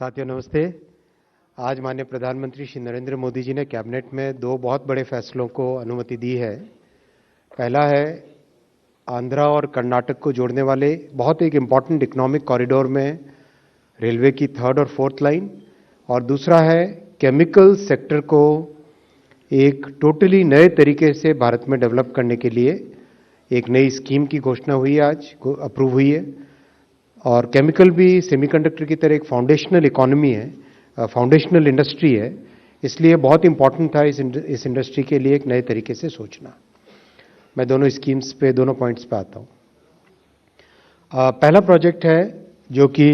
साथियों नमस्ते। आज माननीय प्रधानमंत्री श्री नरेंद्र मोदी जी ने कैबिनेट में दो बहुत बड़े फैसलों को अनुमति दी है। पहला है आंध्रा और कर्नाटक को जोड़ने वाले बहुत एक इम्पॉर्टेंट इकोनॉमिक कॉरिडोर में रेलवे की 3rd और 4th लाइन, और दूसरा है केमिकल सेक्टर को एक टोटली नए तरीके से भारत में डेवलप करने के लिए एक नई स्कीम की घोषणा हुई है, आज अप्रूव हुई है। और केमिकल भी सेमीकंडक्टर की तरह एक फाउंडेशनल इकोनॉमी है, फाउंडेशनल इंडस्ट्री है, इसलिए बहुत इंपॉर्टेंट था इस इंडस्ट्री के लिए एक नए तरीके से सोचना। मैं दोनों स्कीम्स पे, दोनों पॉइंट्स पे आता हूँ। पहला प्रोजेक्ट है जो कि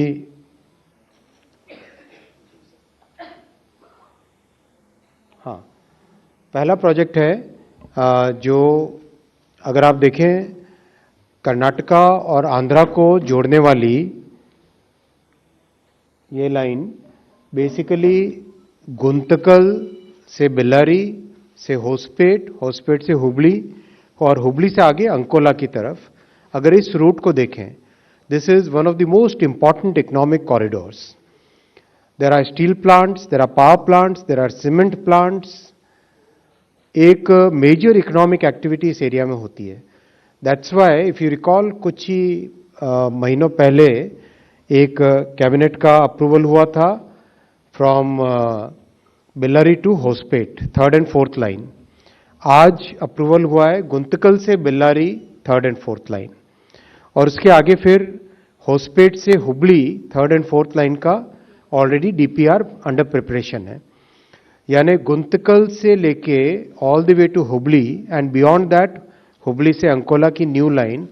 पहला प्रोजेक्ट है जो अगर आप देखें कर्नाटका और आंध्रा को जोड़ने वाली ये लाइन बेसिकली गुंतकल से बेल्लारी से होसपेट, होसपेट से हुबली और हुबली से आगे अंकोला की तरफ अगर इस रूट को देखें, this is one of the most important economic corridors. There are steel plants, there are power plants, there are cement plants. एक मेजर इकोनॉमिक एक्टिविटी इस एरिया में होती है। That's why if you recall कुछ ही महीनों पहले एक कैबिनेट का अप्रूवल हुआ था from Bellary to Hospet 3rd and 4th line. आज अप्रूवल हुआ है गुंतकल से Bellary 3rd and 4th line, और उसके आगे फिर होसपेट से Hubli 3rd and 4th line का ऑलरेडी डीपीआर अंडर प्रिपरेशन है। यानी गुंतकल से लेके all the way to Hubli and beyond that Hubli से अंकोला की न्यू लाइन,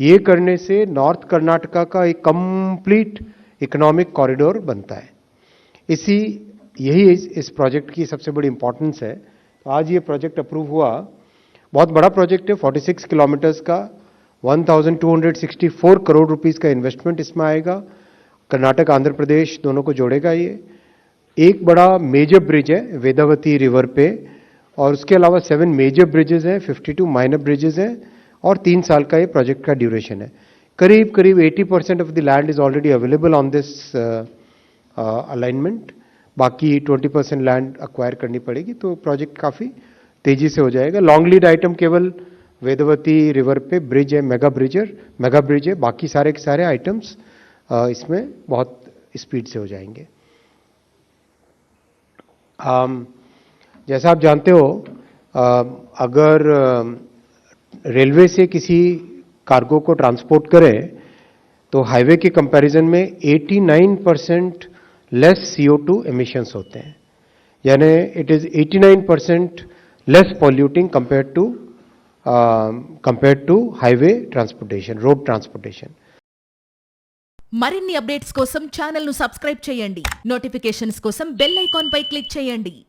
ये करने से नॉर्थ कर्नाटका का एक कंप्लीट इकोनॉमिक कॉरिडोर बनता है। यही इस प्रोजेक्ट की सबसे बड़ी इंपॉर्टेंस है। तो आज ये प्रोजेक्ट अप्रूव हुआ। बहुत बड़ा प्रोजेक्ट है, 46 किलोमीटर्स का, 1264 करोड़ रुपीस का इन्वेस्टमेंट इसमें आएगा। कर्नाटक आंध्र प्रदेश दोनों को जोड़ेगा ये। एक बड़ा मेजर ब्रिज है वेदावती रिवर पे, और उसके अलावा 7 मेजर ब्रिजेस हैं, 52 माइनर ब्रिजेस हैं, और 3 साल का ये प्रोजेक्ट का ड्यूरेशन है। करीब 80% of the land is already available on this alignment. बाकी 20% लैंड अक्वायर करनी पड़ेगी, तो प्रोजेक्ट काफ़ी तेजी से हो जाएगा। लॉन्ग लीड आइटम केवल वेदवती रिवर पे ब्रिज है, मेगा ब्रिज है। बाकी सारे के सारे आइटम्स इसमें बहुत स्पीड से हो जाएंगे। जैसा आप जानते हो, अगर रेलवे से किसी कार्गो को ट्रांसपोर्ट करें तो हाईवे के कंपैरिजन में 89% लेस CO2 एमिशंस होते हैं। यानी it is 89% less polluting compared to highway transportation, road transportation. మరిన్ని అప్డేట్స్ కోసం ఛానల్ ను సబ్స్క్రైబ్ చేయండి. నోటిఫికేషన్స్ కోసం బెల్ ఐకాన్ పై క్లిక్ చేయండి.